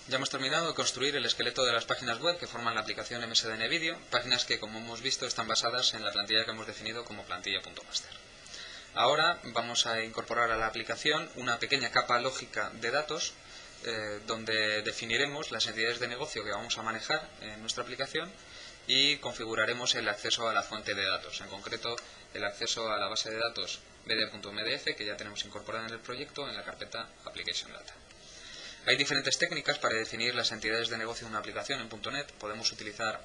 Ya hemos terminado de construir el esqueleto de las páginas web que forman la aplicación MSDN Video, páginas que, como hemos visto, están basadas en la plantilla que hemos definido como plantilla.master. Ahora vamos a incorporar a la aplicación una pequeña capa lógica de datos donde definiremos las entidades de negocio que vamos a manejar en nuestra aplicación y configuraremos el acceso a la fuente de datos, en concreto el acceso a la base de datos bd.mdf que ya tenemos incorporada en el proyecto en la carpeta Application Data. Hay diferentes técnicas para definir las entidades de negocio de una aplicación en .NET. Podemos utilizar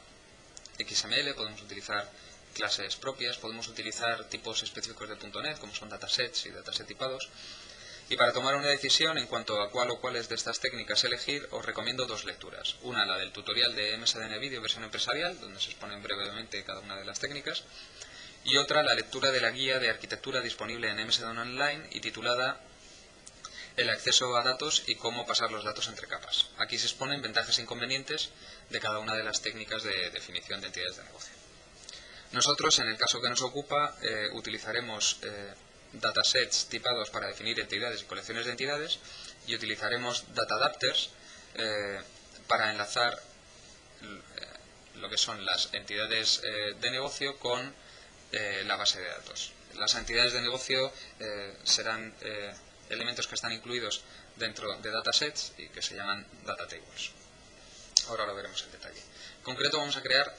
XML, podemos utilizar clases propias, podemos utilizar tipos específicos de .NET, como son datasets y dataset tipados. Y para tomar una decisión en cuanto a cuál o cuáles de estas técnicas elegir, os recomiendo dos lecturas. Una, la del tutorial de MSDN Video versión empresarial, donde se exponen brevemente cada una de las técnicas. Y otra, la lectura de la guía de arquitectura disponible en MSDN Online y titulada El acceso a datos y cómo pasar los datos entre capas. Aquí se exponen ventajas e inconvenientes de cada una de las técnicas de definición de entidades de negocio. Nosotros, en el caso que nos ocupa, utilizaremos datasets tipados para definir entidades y colecciones de entidades y utilizaremos data adapters para enlazar lo que son las entidades de negocio con la base de datos. Las entidades de negocio serán elementos que están incluidos dentro de datasets y que se llaman data tables. Ahora lo veremos en detalle. En concreto vamos a crear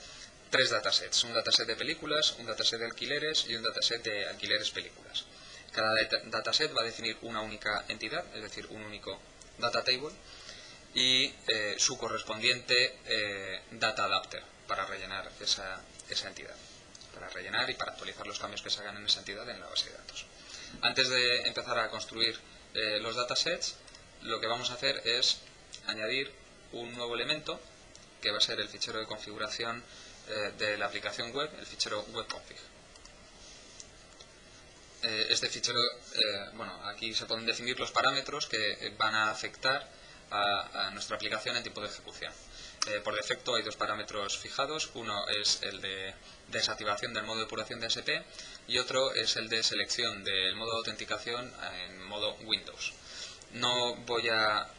tres datasets, un dataset de películas, un dataset de alquileres y un dataset de alquileres películas. Cada dataset va a definir una única entidad, es decir, un único data table y su correspondiente data adapter para rellenar esa entidad, para rellenar y para actualizar los cambios que se hagan en esa entidad en la base de datos. Antes de empezar a construir los datasets, lo que vamos a hacer es añadir un nuevo elemento que va a ser el fichero de configuración de la aplicación web, el fichero webconfig. Este fichero, aquí se pueden definir los parámetros que van a afectar a nuestra aplicación en tiempo de ejecución. Por defecto hay dos parámetros fijados, uno es el de desactivación del modo de depuración de ASP y otro es el de selección del modo de autenticación en modo Windows. No voy a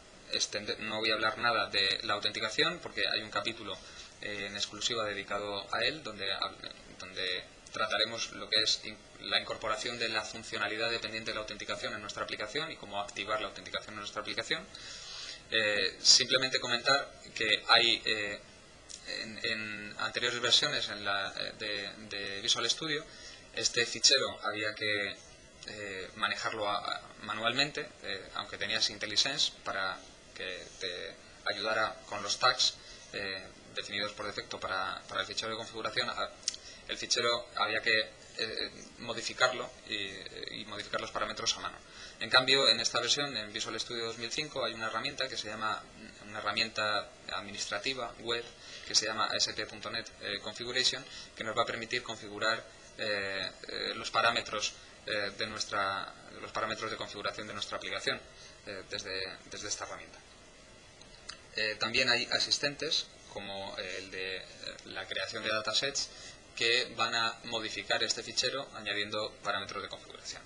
hablar nada de la autenticación porque hay un capítulo en exclusiva dedicado a él donde trataremos lo que es la incorporación de la funcionalidad dependiente de la autenticación en nuestra aplicación y cómo activar la autenticación en nuestra aplicación. Simplemente comentar que hay en anteriores versiones de Visual Studio este fichero había que manejarlo manualmente, aunque tenías IntelliSense para que te ayudara con los tags definidos por defecto para el fichero de configuración. El fichero había que modificarlo y modificar los parámetros a mano. En cambio, en esta versión, en Visual Studio 2005, hay una herramienta que se llama, una herramienta administrativa web que se llama ASP.NET Configuration, que nos va a permitir configurar los parámetros de configuración de nuestra aplicación desde esta herramienta. También hay asistentes, como el de la creación de datasets, que van a modificar este fichero añadiendo parámetros de configuración.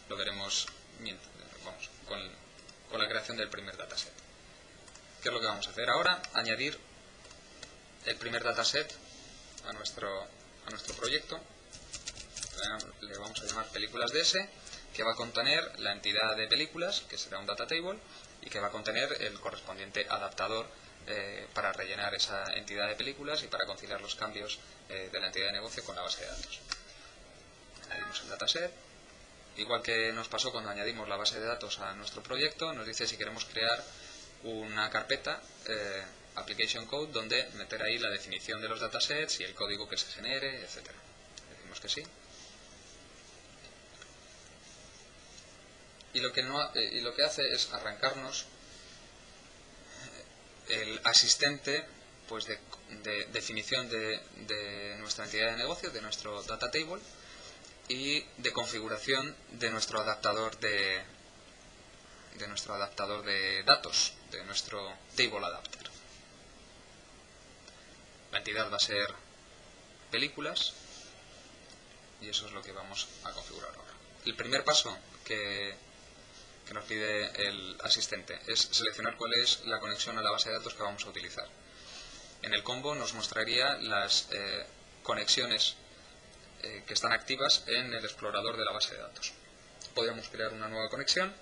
Lo veremos con la creación del primer dataset. ¿Qué es lo que vamos a hacer ahora? Añadir el primer dataset a nuestro proyecto. Le vamos a llamar películas DS, que va a contener la entidad de películas, que será un data table, y que va a contener el correspondiente adaptador para rellenar esa entidad de películas y para conciliar los cambios de la entidad de negocio con la base de datos. Añadimos el dataset. Igual que nos pasó cuando añadimos la base de datos a nuestro proyecto, nos dice si queremos crear una carpeta application code donde meter ahí la definición de los datasets y el código que se genere, etcétera. Decimos que sí. Y lo que hace es arrancarnos el asistente pues de definición de nuestra entidad de negocio, de nuestro data table, y de configuración de nuestro adaptador de datos, de nuestro table adapter. La entidad va a ser películas y eso es lo que vamos a configurar ahora. El primer paso que que nos pide el asistente es seleccionar cuál es la conexión a la base de datos que vamos a utilizar. En el combo nos mostraría las conexiones que están activas en el explorador de la base de datos. Podríamos crear una nueva conexión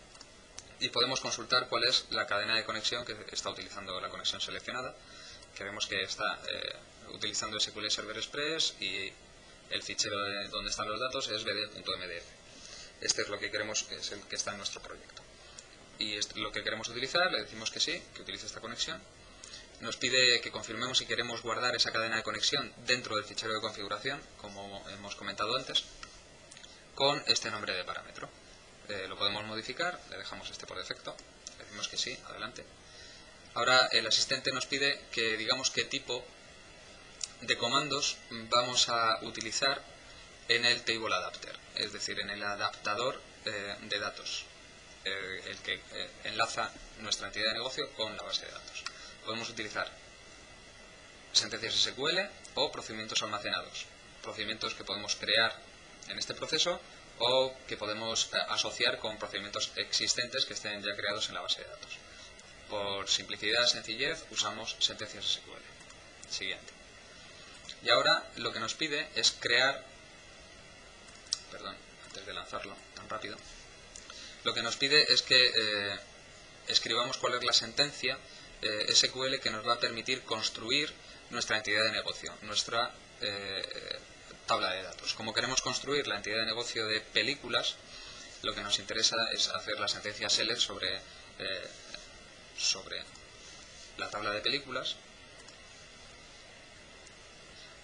y podemos consultar cuál es la cadena de conexión que está utilizando la conexión seleccionada, que vemos que está utilizando SQL Server Express y el fichero donde están los datos es bd.mdf. Este es lo que queremos, es el que está en nuestro proyecto. Y es lo que queremos utilizar, le decimos que sí, que utilice esta conexión. Nos pide que confirmemos si queremos guardar esa cadena de conexión dentro del fichero de configuración, como hemos comentado antes, con este nombre de parámetro. Lo podemos modificar, le dejamos este por defecto, le decimos que sí, adelante. Ahora el asistente nos pide que digamos qué tipo de comandos vamos a utilizar en el table adapter, es decir, en el adaptador de datos, el que enlaza nuestra entidad de negocio con la base de datos. Podemos utilizar sentencias SQL o procedimientos almacenados, procedimientos que podemos crear en este proceso o que podemos asociar con procedimientos existentes que estén ya creados en la base de datos. Por simplicidad, sencillez, usamos sentencias SQL. Siguiente. Y ahora lo que nos pide es crear, antes de lanzarlo tan rápido, lo que nos pide es que escribamos cuál es la sentencia SQL que nos va a permitir construir nuestra entidad de negocio, nuestra tabla de datos. Como queremos construir la entidad de negocio de películas, lo que nos interesa es hacer la sentencia select sobre la tabla de películas.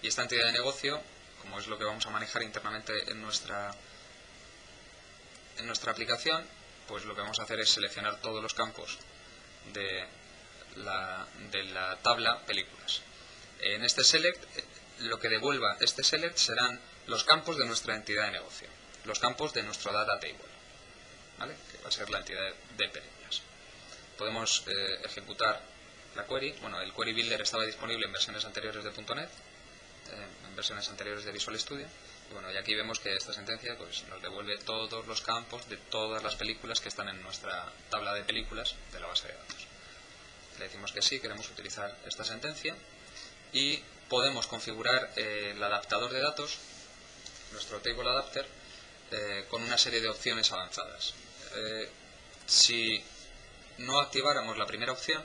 Y esta entidad de negocio, como es lo que vamos a manejar internamente en nuestra aplicación, pues lo que vamos a hacer es seleccionar todos los campos de la tabla películas. En este select, lo que devuelva este select serán los campos de nuestra entidad de negocio, los campos de nuestro data table, ¿vale? Que va a ser la entidad de películas. Podemos ejecutar la query. Bueno, el query builder estaba disponible en versiones anteriores de .NET, en versiones anteriores de Visual Studio. Y bueno, y aquí vemos que esta sentencia pues nos devuelve todos los campos de todas las películas que están en nuestra tabla de películas de la base de datos. Le decimos que sí, queremos utilizar esta sentencia y podemos configurar el adaptador de datos, nuestro table adapter, con una serie de opciones avanzadas. Si no activáramos la primera opción,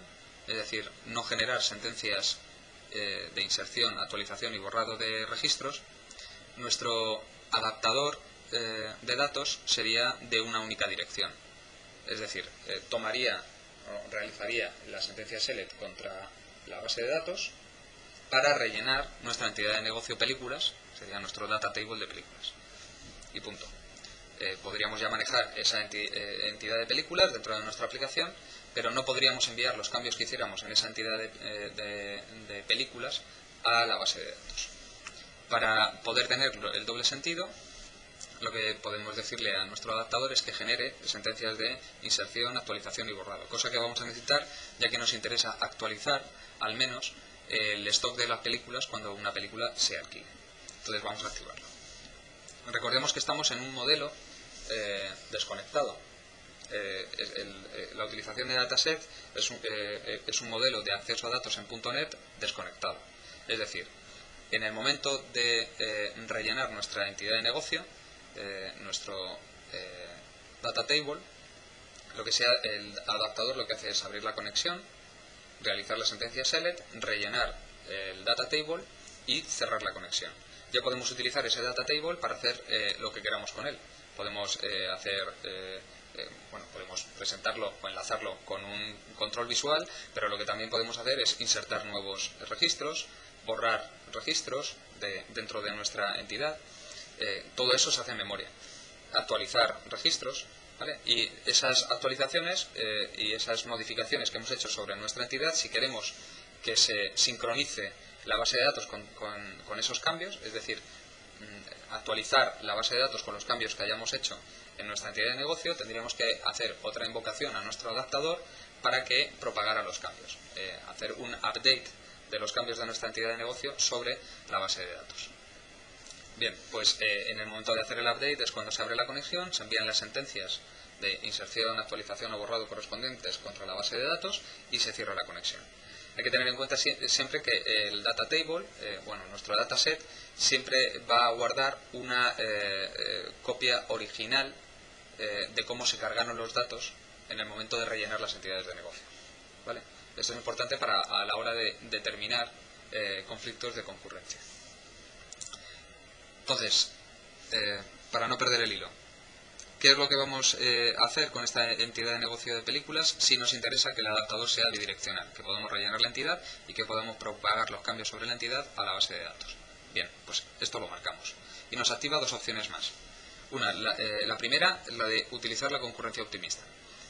es decir, no generar sentencias de inserción, actualización y borrado de registros, nuestro adaptador de datos sería de una única dirección. Es decir, realizaría la sentencia select contra la base de datos para rellenar nuestra entidad de negocio películas, sería nuestro data table de películas. Y punto. Podríamos ya manejar esa entidad de películas dentro de nuestra aplicación, pero no podríamos enviar los cambios que hiciéramos en esa entidad de películas a la base de datos. Para poder tener el doble sentido, lo que podemos decirle a nuestro adaptador es que genere sentencias de inserción, actualización y borrado, cosa que vamos a necesitar ya que nos interesa actualizar al menos el stock de las películas cuando una película se alquile. Entonces vamos a activarlo. Recordemos que estamos en un modelo desconectado. La utilización de dataset es un modelo de acceso a datos en .NET desconectado. Es decir, en el momento de rellenar nuestra entidad de negocio, nuestro data table, lo que sea, el adaptador lo que hace es abrir la conexión, realizar la sentencia select, rellenar el data table y cerrar la conexión. Ya podemos utilizar ese data table para hacer lo que queramos con él. Podemos podemos presentarlo o enlazarlo con un control visual, pero lo que también podemos hacer es insertar nuevos registros, borrar registros dentro de nuestra entidad. Todo eso se hace en memoria. Actualizar registros, ¿vale? Y esas actualizaciones y esas modificaciones que hemos hecho sobre nuestra entidad, si queremos que se sincronice la base de datos con esos cambios, es decir, actualizar la base de datos con los cambios que hayamos hecho en nuestra entidad de negocio, tendríamos que hacer otra invocación a nuestro adaptador para que propagara los cambios, hacer un update de los cambios de nuestra entidad de negocio sobre la base de datos. Bien, pues en el momento de hacer el update es cuando se abre la conexión, se envían las sentencias de inserción, actualización o borrado correspondientes contra la base de datos y se cierra la conexión. Hay que tener en cuenta siempre que el data table, nuestro dataset, siempre va a guardar una copia original de cómo se cargaron los datos en el momento de rellenar las entidades de negocio. ¿Vale? Esto es importante a la hora de determinar conflictos de concurrencia. Entonces, para no perder el hilo, ¿qué es lo que vamos a hacer con esta entidad de negocio de películas si nos interesa que el adaptador sea bidireccional, que podamos rellenar la entidad y que podamos propagar los cambios sobre la entidad a la base de datos? Bien, pues esto lo marcamos. Y nos activa dos opciones más. La primera, la de utilizar la concurrencia optimista.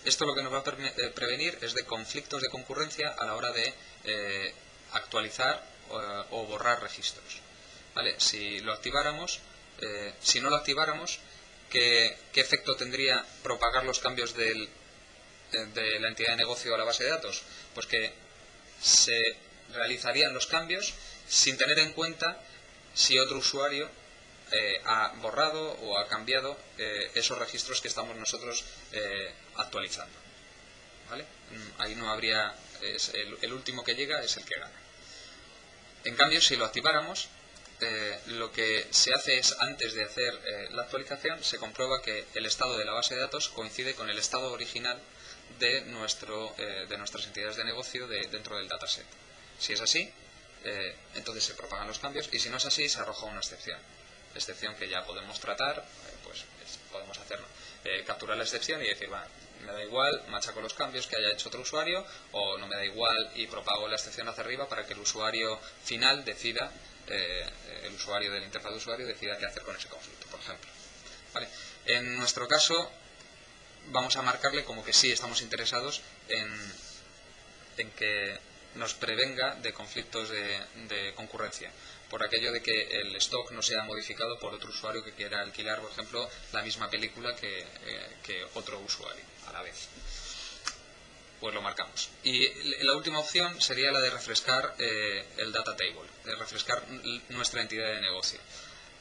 Esto lo que nos va a prevenir es de conflictos de concurrencia a la hora de actualizar o borrar registros. ¿Vale? Si no lo activáramos, ¿qué efecto tendría propagar los cambios de la entidad de negocio a la base de datos? Pues que se realizarían los cambios sin tener en cuenta si otro usuario ha borrado o ha cambiado esos registros que estamos nosotros actualizando. ¿Vale? Ahí no habría, el último que llega es el que gana. En cambio, si lo activáramos, lo que se hace es, antes de hacer la actualización, se comprueba que el estado de la base de datos coincide con el estado original de nuestras entidades de negocio dentro del dataset. Si es así, entonces se propagan los cambios, y si no es así, se arroja una excepción que ya podemos tratar. Podemos hacerlo, capturar la excepción y decir, bueno, me da igual, machaco los cambios que haya hecho otro usuario, o no me da igual y propago la excepción hacia arriba para que el usuario final decida, el usuario de la interfaz de usuario decida qué hacer con ese conflicto, por ejemplo. ¿Vale? En nuestro caso vamos a marcarle como que sí estamos interesados en que nos prevenga de conflictos de concurrencia, por aquello de que el stock no sea modificado por otro usuario que quiera alquilar, por ejemplo, la misma película que otro usuario a la vez. Pues lo marcamos. Y la última opción sería la de refrescar el data table, de refrescar nuestra entidad de negocio,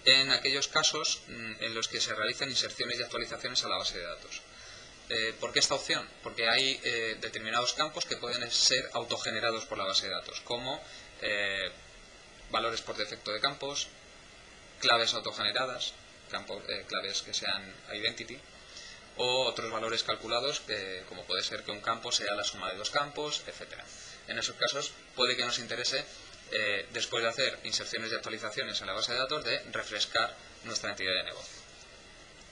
en aquellos casos en los que se realizan inserciones y actualizaciones a la base de datos. ¿Por qué esta opción? Porque hay determinados campos que pueden ser autogenerados por la base de datos, como valores por defecto de campos, claves autogeneradas, claves que sean identity, o otros valores calculados, como puede ser que un campo sea la suma de dos campos, etcétera. En esos casos puede que nos interese, después de hacer inserciones y actualizaciones en la base de datos, de refrescar nuestra entidad de negocio.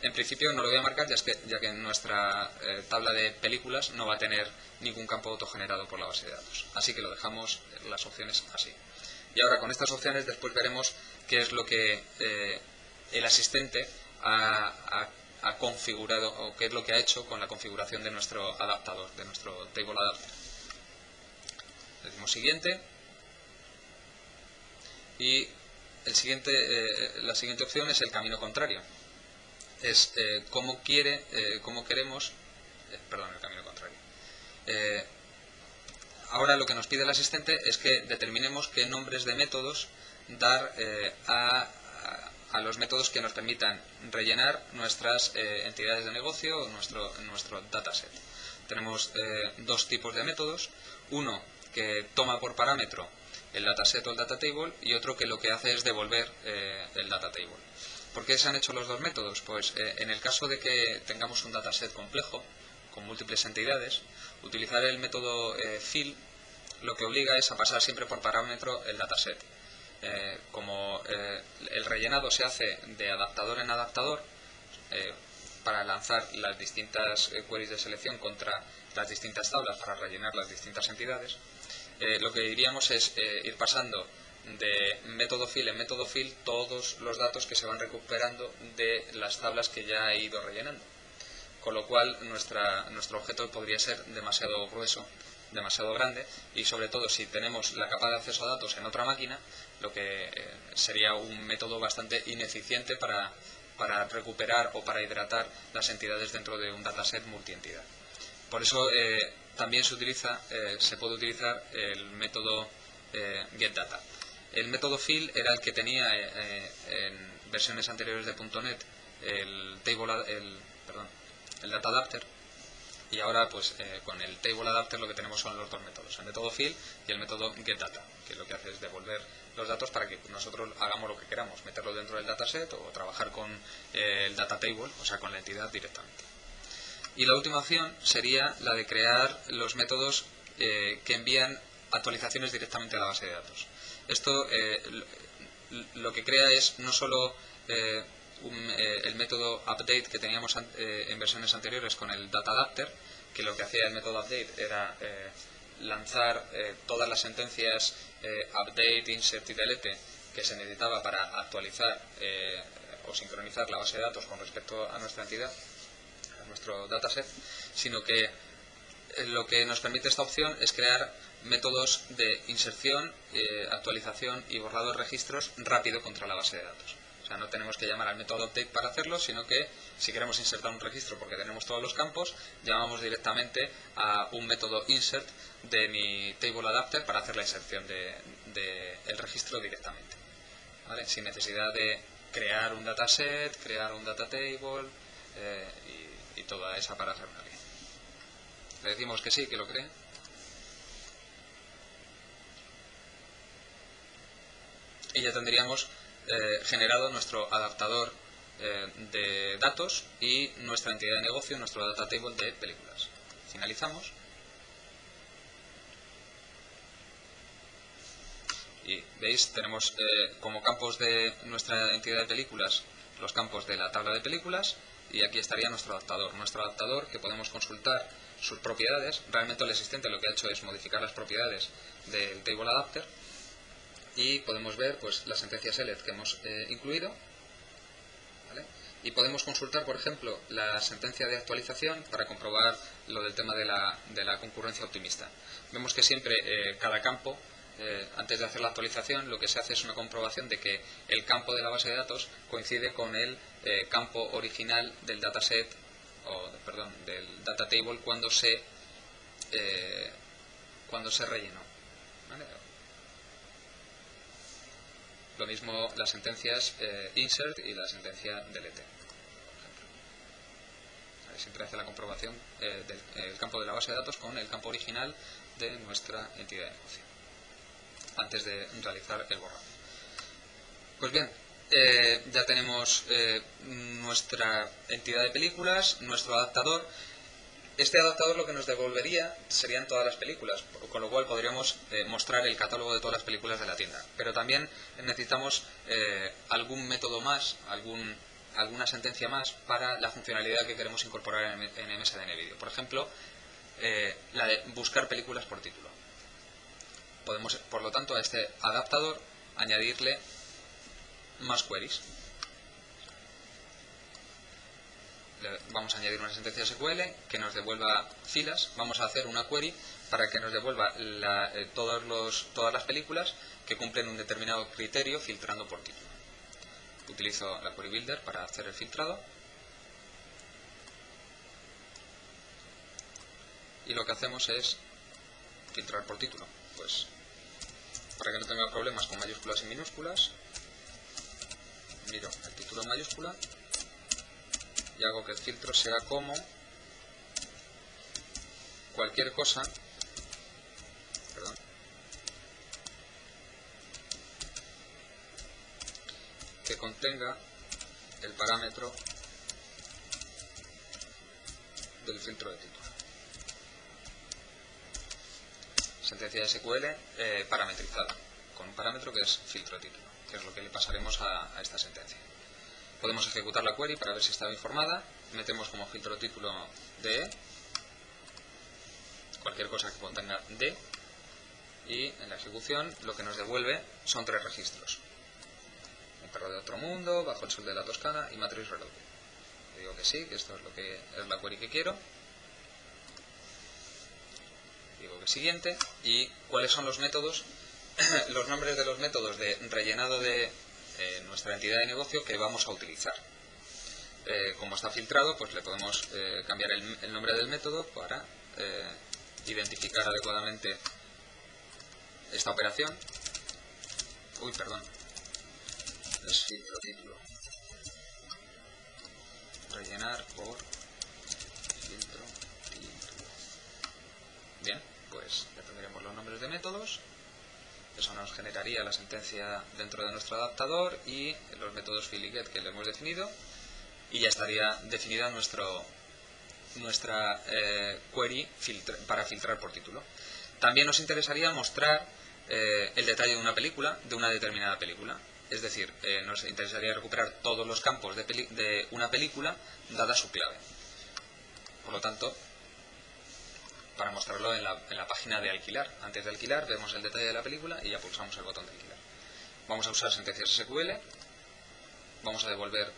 En principio no lo voy a marcar, ya que en nuestra tabla de películas no va a tener ningún campo autogenerado por la base de datos. Así que lo dejamos las opciones así. Y ahora con estas opciones después veremos qué es lo que el asistente ha configurado, o qué es lo que ha hecho con la configuración de nuestro adaptador, de nuestro table adapter. Le decimos siguiente. Y la siguiente opción es el camino contrario. Es cómo queremos, perdón, el camino contrario. Ahora lo que nos pide el asistente es que determinemos qué nombres de métodos dar a los métodos que nos permitan rellenar nuestras entidades de negocio o nuestro dataset. Tenemos dos tipos de métodos: uno que toma por parámetro el dataset o el data table, y otro que lo que hace es devolver el data table. ¿Por qué se han hecho los dos métodos? Pues en el caso de que tengamos un dataset complejo con múltiples entidades, utilizar el método fill lo que obliga es a pasar siempre por parámetro el dataset. Como el rellenado se hace de adaptador en adaptador, para lanzar las distintas queries de selección contra las distintas tablas para rellenar las distintas entidades, lo que diríamos es ir pasando de método fill en método fill todos los datos que se van recuperando de las tablas que ya he ido rellenando, con lo cual nuestro objeto podría ser demasiado grueso, demasiado grande, y sobre todo si tenemos la capa de acceso a datos en otra máquina, lo que sería un método bastante ineficiente para recuperar o para hidratar las entidades dentro de un dataset multientidad. Por eso también se puede utilizar el método getData. El método fill era el que tenía en versiones anteriores de .NET el data adapter, Y ahora, pues con el table adapter lo que tenemos son los dos métodos, el método fill y el método getData, que lo que hace es devolver los datos para que nosotros hagamos lo que queramos, meterlo dentro del dataset o trabajar con el data table, o sea, con la entidad directamente. Y la última opción sería la de crear los métodos que envían actualizaciones directamente a la base de datos. Esto lo que crea es no solo el método update que teníamos en versiones anteriores con el data adapter, que lo que hacía el método update era lanzar todas las sentencias update, insert y delete que se necesitaba para actualizar o sincronizar la base de datos con respecto a nuestra entidad, a nuestro dataset, sino que lo que nos permite esta opción es crear métodos de inserción, actualización y borrado de registros rápido contra la base de datos. O sea, no tenemos que llamar al método update para hacerlo, sino que si queremos insertar un registro porque tenemos todos los campos, llamamos directamente a un método insert de mi table adapter para hacer la inserción del registro directamente, ¿vale? Sin necesidad de crear un dataset, crear un data table y toda esa parafernalia. Le decimos que sí, que lo cree. Y ya tendríamos generado nuestro adaptador de datos y nuestra entidad de negocio, nuestro data table de películas. Finalizamos. Y veis, tenemos como campos de nuestra entidad de películas los campos de la tabla de películas, y aquí estaría nuestro adaptador que podemos consultar sus propiedades. Realmente el asistente lo que ha hecho es modificar las propiedades del table adapter, y podemos ver pues la sentencia select que hemos incluido, ¿vale? Y podemos consultar, por ejemplo, la sentencia de actualización para comprobar lo del tema de la concurrencia optimista. Vemos que siempre cada campo, antes de hacer la actualización, lo que se hace es una comprobación de que el campo de la base de datos coincide con el campo original del dataset, del data table cuando se rellenó, ¿vale? Lo mismo las sentencias insert y la sentencia delete, por ejemplo. Siempre hace la comprobación del campo de la base de datos con el campo original de nuestra entidad de negocio antes de realizar el borrado. Pues bien, ya tenemos nuestra entidad de películas, nuestro adaptador. Este adaptador lo que nos devolvería serían todas las películas, con lo cual podríamos mostrar el catálogo de todas las películas de la tienda. Pero también necesitamos algún método más, alguna sentencia más para la funcionalidad que queremos incorporar en MSDN Video. Por ejemplo, la de buscar películas por título. Podemos, por lo tanto, a este adaptador añadirle más queries. Vamos a añadir una sentencia SQL que nos devuelva filas. Vamos a hacer una query para que nos devuelva todas las películas que cumplen un determinado criterio filtrando por título. Utilizo la Query Builder para hacer el filtrado. Y lo que hacemos es filtrar por título. Pues para que no tenga problemas con mayúsculas y minúsculas, miro el título en mayúscula y hago que el filtro sea como cualquier cosa, que contenga el parámetro del filtro de título. Sentencia de SQL parametrizada con un parámetro que es filtro de título, que es lo que le pasaremos a esta sentencia. Podemos ejecutar la query para ver si estaba informada. Metemos como filtro de título DE, cualquier cosa que contenga D, y en la ejecución lo que nos devuelve son 3 registros: Un perro de otro mundo, Bajo el sol de la Toscana y Matrix Reloaded. Le digo que sí, que esto es lo que es la query que quiero. Digo que siguiente. ¿Y cuáles son los métodos? Los nombres de los métodos de rellenado de nuestra entidad de negocio que vamos a utilizar. Como está filtrado, pues le podemos cambiar el nombre del método para identificar adecuadamente esta operación. Es filtro título. Rellenar por filtro título. pues ya tendríamos los nombres de métodos. Eso nos generaría la sentencia dentro de nuestro adaptador y los métodos fill y get que le hemos definido, y ya estaría definida nuestra query para filtrar por título. También nos interesaría mostrar el detalle de una película, de una determinada película. Es decir, nos interesaría recuperar todos los campos de una película dada su clave. Por lo tanto, para mostrarlo en la página de alquilar. Antes de alquilar vemos el detalle de la película y ya pulsamos el botón de alquilar. Vamos a usar sentencias SQL. Vamos a devolver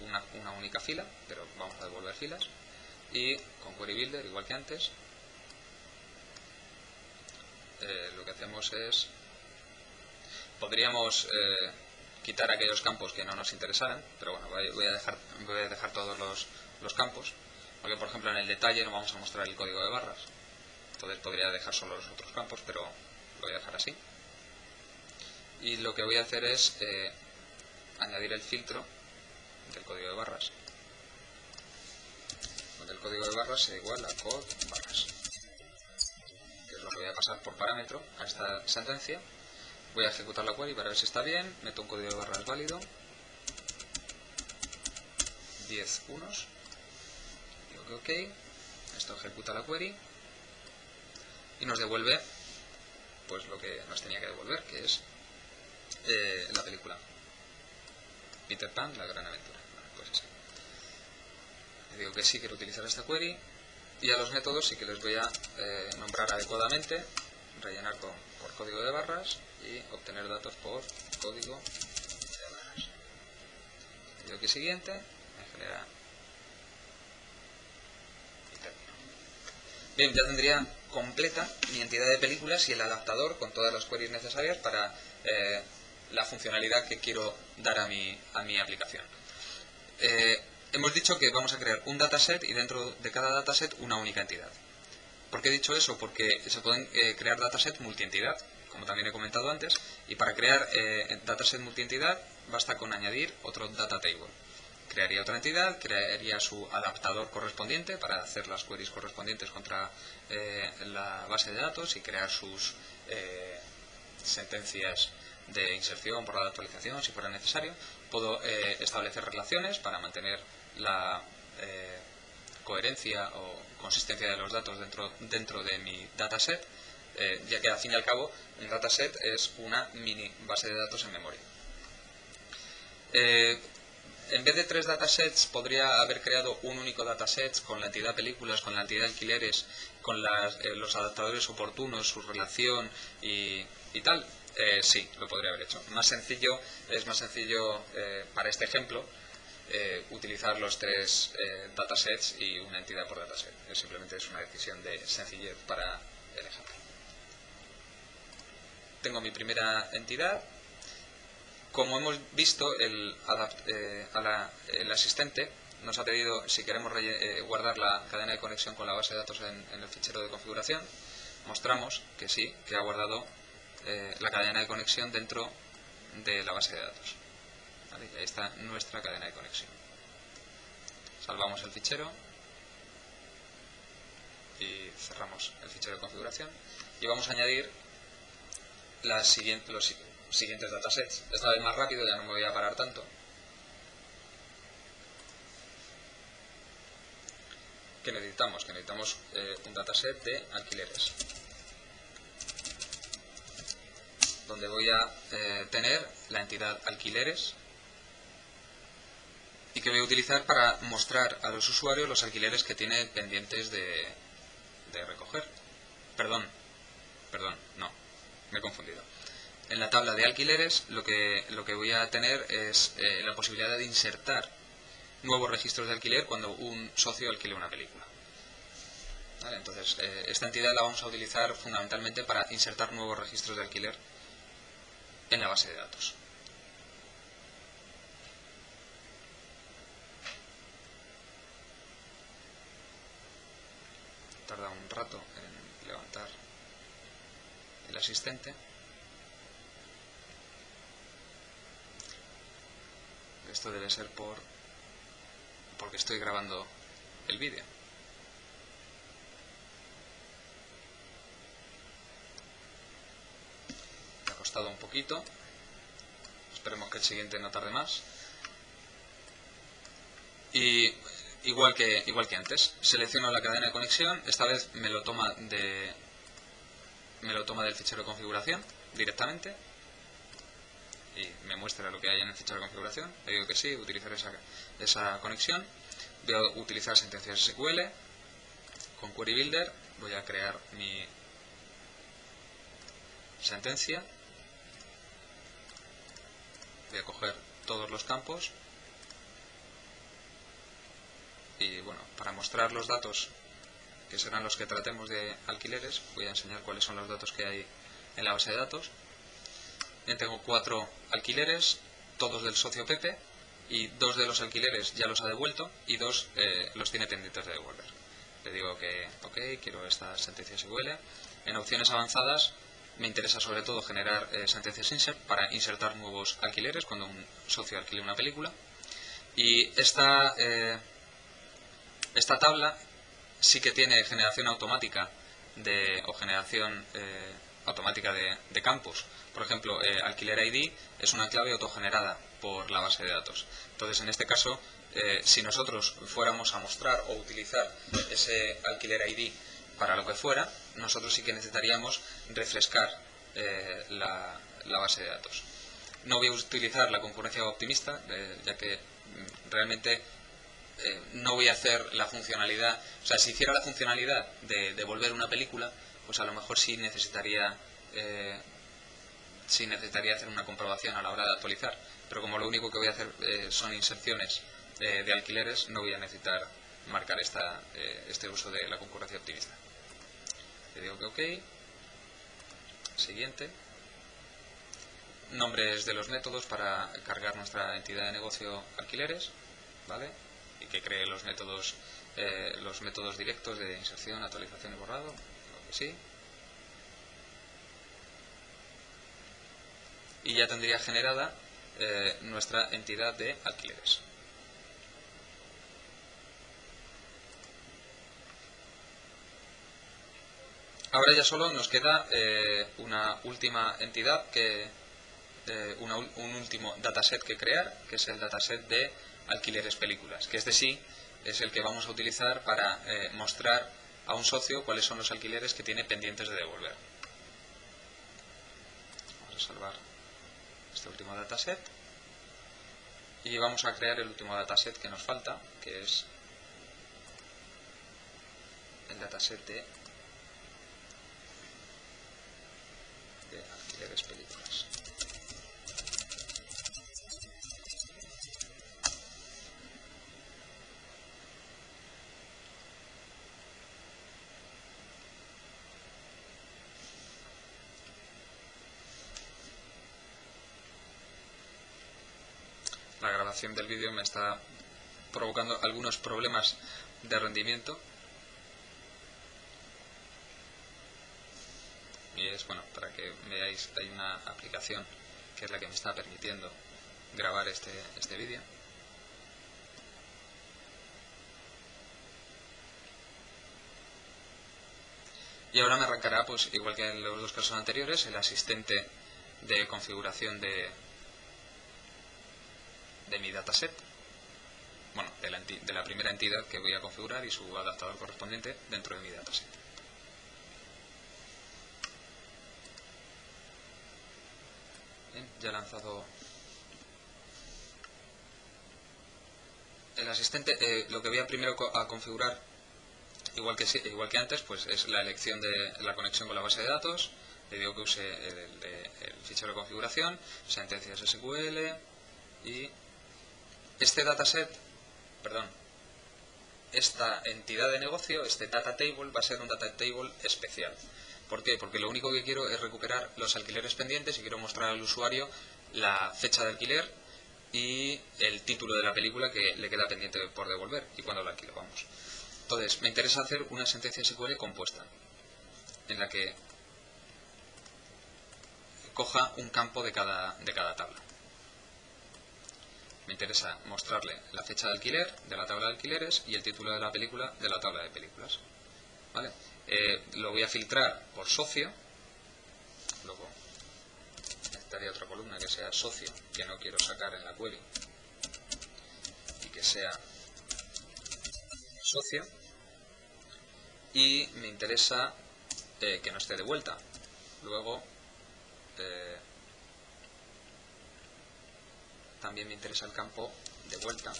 una única fila, pero vamos a devolver filas. Y con Query Builder, igual que antes, lo que hacemos es... Podríamos quitar aquellos campos que no nos interesaran, pero bueno, voy a dejar todos los campos. Porque, por ejemplo, en el detalle no vamos a mostrar el código de barras. Entonces podría dejar solo los otros campos, pero lo voy a dejar así. Y lo que voy a hacer es añadir el filtro del código de barras. Donde el código de barras sea igual a code barras. Que es lo que voy a pasar por parámetro a esta sentencia. Voy a ejecutar la query para ver si está bien. Meto un código de barras válido. 10 unos. Digo que OK. Esto ejecuta la query. Y nos devuelve pues lo que nos tenía que devolver, que es la película Peter Pan, la gran aventura. Bueno, pues eso. Le digo que sí quiero utilizar esta query, y a los métodos sí que les voy a nombrar adecuadamente, rellenar por código de barras y obtener datos por código de barras. Le digo que siguiente, me genera y termino. Bien, ya tendría completa mi entidad de películas y el adaptador con todas las queries necesarias para la funcionalidad que quiero dar a mi aplicación. Hemos dicho que vamos a crear un dataset y dentro de cada dataset una única entidad. ¿Por qué he dicho eso? Porque se pueden crear datasets multientidad, como también he comentado antes, y para crear dataset multientidad basta con añadir otro data table. Crearía otra entidad, crearía su adaptador correspondiente para hacer las queries correspondientes contra la base de datos y crear sus sentencias de inserción, borrado de actualización, si fuera necesario. Puedo establecer relaciones para mantener la coherencia o consistencia de los datos dentro de mi dataset, ya que al fin y al cabo un dataset es una mini base de datos en memoria. En vez de 3 datasets, podría haber creado un único dataset con la entidad películas, con la entidad alquileres, con los adaptadores oportunos, su relación y tal. Sí, lo podría haber hecho. Es más sencillo para este ejemplo utilizar los 3 datasets y una entidad por dataset. Simplemente es una decisión de sencillez para el ejemplo. Tengo mi primera entidad. Como hemos visto, el asistente nos ha pedido si queremos guardar la cadena de conexión con la base de datos en el fichero de configuración. Mostramos que sí, que ha guardado la cadena de conexión dentro de la base de datos. ¿Vale? Ahí está nuestra cadena de conexión. Salvamos el fichero y cerramos el fichero de configuración y vamos a añadir los siguientes datasets. Esta vez más rápido, ya no me voy a parar tanto. ¿Qué necesitamos? Que necesitamos un dataset de alquileres, donde voy a tener la entidad alquileres y que voy a utilizar para mostrar a los usuarios los alquileres que tiene pendientes de recoger. Perdón, no, me he confundido. En la tabla de alquileres lo que voy a tener es la posibilidad de insertar nuevos registros de alquiler cuando un socio alquile una película. ¿Vale? Entonces, esta entidad la vamos a utilizar fundamentalmente para insertar nuevos registros de alquiler en la base de datos. Tarda un rato en levantar el asistente. Esto debe ser porque estoy grabando el vídeo. costado un poquito. Esperemos que el siguiente no tarde más. Y igual que antes, selecciono la cadena de conexión. Esta vez me lo toma del fichero de configuración directamente y me muestra lo que hay en el fichero de configuración. Le digo que sí, utilizar esa conexión. Voy a utilizar sentencias SQL con Query Builder. Voy a crear mi sentencia. Voy a coger todos los campos y bueno, para mostrar los datos que serán los que tratemos de alquileres, voy a enseñar cuáles son los datos que hay en la base de datos. Bien, tengo 4 alquileres, todos del socio Pepe, y 2 de los alquileres ya los ha devuelto y 2 los tiene pendientes de devolver. Le digo que ok, quiero esta sentencia SQL. En opciones avanzadas me interesa sobre todo generar sentencias insert para insertar nuevos alquileres cuando un socio alquile una película. Y esta tabla sí que tiene generación automática de campos. Por ejemplo, alquiler ID es una clave autogenerada por la base de datos. Entonces, en este caso, si nosotros fuéramos a mostrar o utilizar ese alquiler ID para lo que fuera, nosotros sí que necesitaríamos refrescar la base de datos. No voy a utilizar la concurrencia optimista, ya que realmente no voy a hacer la funcionalidad. O sea, si hiciera la funcionalidad de devolver una película, pues a lo mejor sí necesitaría hacer una comprobación a la hora de actualizar. Pero como lo único que voy a hacer son inserciones de alquileres, no voy a necesitar marcar este uso de la concurrencia optimista. Le digo que ok. Siguiente. Nombres de los métodos para cargar nuestra entidad de negocio alquileres, ¿vale? Y que cree los métodos directos de inserción, actualización y borrado. Creo que sí. Y ya tendría generada nuestra entidad de alquileres. Ahora ya solo nos queda una última entidad, un último dataset que crear, que es el dataset de alquileres películas, que sí es el que vamos a utilizar para mostrar a un socio cuáles son los alquileres que tiene pendientes de devolver. Vamos a salvar este último dataset y vamos a crear el último dataset que nos falta, que es el dataset de alquileres películas. La grabación del vídeo me está provocando algunos problemas de rendimiento. Y es, bueno, para que veáis, hay una aplicación que es la que me está permitiendo grabar este vídeo. Y ahora me arrancará, pues igual que en los dos casos anteriores, el asistente de configuración de mi dataset, bueno, de la primera entidad que voy a configurar y su adaptador correspondiente dentro de mi dataset. Bien, ya he lanzado el asistente. Lo que voy a primero a configurar, igual que antes, pues es la elección de la conexión con la base de datos. Le digo que use el fichero de configuración, sentencias SQL y esta entidad de negocio, este data table, va a ser un data table especial. ¿Por qué? Porque lo único que quiero es recuperar los alquileres pendientes y quiero mostrar al usuario la fecha de alquiler y el título de la película que le queda pendiente por devolver y cuando la alquilamos. Entonces, me interesa hacer una sentencia SQL compuesta, en la que coja un campo de cada tabla. Me interesa mostrarle la fecha de alquiler de la tabla de alquileres y el título de la película de la tabla de películas. ¿Vale? Lo voy a filtrar por socio. Luego necesitaría otra columna que sea socio, que no quiero sacar en la query, y que sea socio, y me interesa que no esté de vuelta. Luego también me interesa el campo de vuelta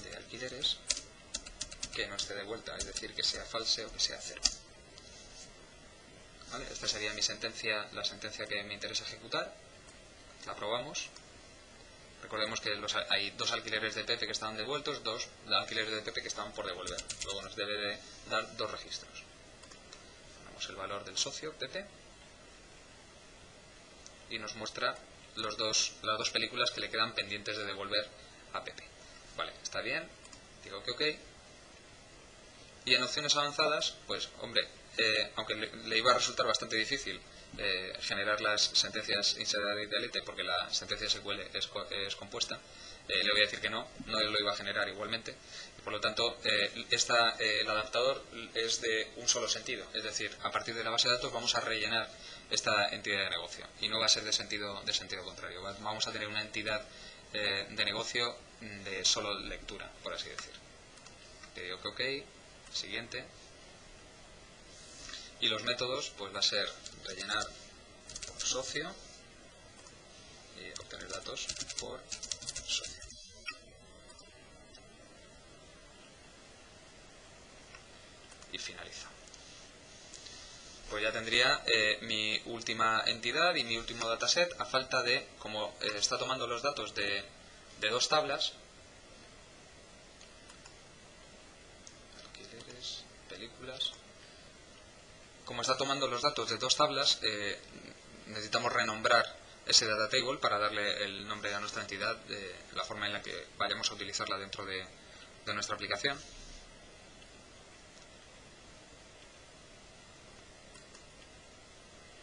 de alquileres, que no esté de vuelta, es decir, que sea false o que sea cero. ¿Vale? Esta sería mi sentencia, la sentencia que me interesa ejecutar. La probamos. Recordemos que hay dos alquileres de Pepe que estaban devueltos, dos alquileres de Pepe que estaban por devolver. Luego nos debe de dar dos registros. Ponemos el valor del socio, Pepe, y nos muestra las dos películas que le quedan pendientes de devolver a Pepe. Vale, está bien. Digo que OK. Y en opciones avanzadas, pues, hombre, aunque le iba a resultar bastante difícil generar las sentencias insert y delete, porque la sentencia SQL es compuesta, le voy a decir que no lo iba a generar igualmente. Y por lo tanto, el adaptador es de un solo sentido, es decir, a partir de la base de datos vamos a rellenar esta entidad de negocio y no va a ser de sentido contrario. Vamos a tener una entidad de negocio de solo lectura, por así decir. Le digo que OK, siguiente. Y los métodos, pues va a ser rellenar por socio y obtener datos por socio. Y finaliza. Pues ya tendría mi última entidad y mi último dataset, a falta de, como está tomando los datos de dos tablas, alquileres, películas. Como está tomando los datos de dos tablas, necesitamos renombrar ese data table para darle el nombre a nuestra entidad de la forma en la que vayamos a utilizarla dentro de nuestra aplicación.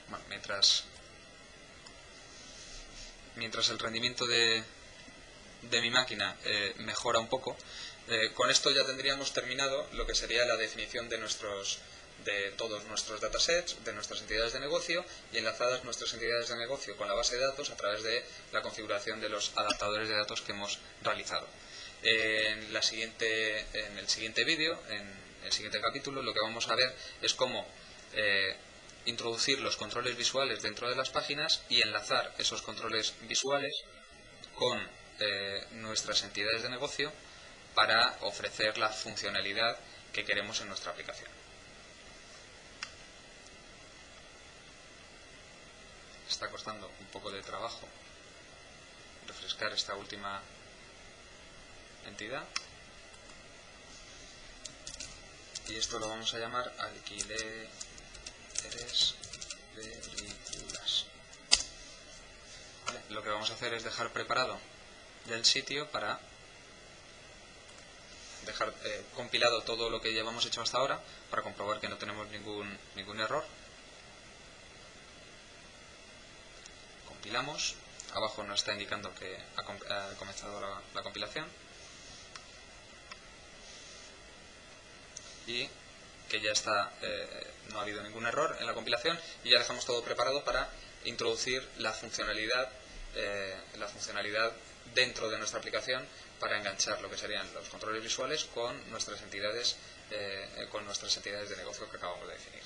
Bueno, mientras el rendimiento de mi máquina mejora un poco, con esto ya tendríamos terminado lo que sería la definición de todos nuestros datasets, de nuestras entidades de negocio, y enlazadas nuestras entidades de negocio con la base de datos a través de la configuración de los adaptadores de datos que hemos realizado. En el siguiente vídeo, en el siguiente capítulo, lo que vamos a ver es cómo introducir los controles visuales dentro de las páginas y enlazar esos controles visuales con nuestras entidades de negocio para ofrecer la funcionalidad que queremos en nuestra aplicación. Está costando un poco de trabajo refrescar esta última entidad, y esto lo vamos a llamar alquileres películas. ¿Vale? Lo que vamos a hacer es dejar preparado ya el sitio para dejar compilado todo lo que llevamos hecho hasta ahora para comprobar que no tenemos ningún error. Compilamos, abajo nos está indicando que ha comenzado la compilación y que ya está, no ha habido ningún error en la compilación, y ya dejamos todo preparado para introducir la funcionalidad dentro de nuestra aplicación para enganchar lo que serían los controles visuales con nuestras entidades de negocio que acabamos de definir.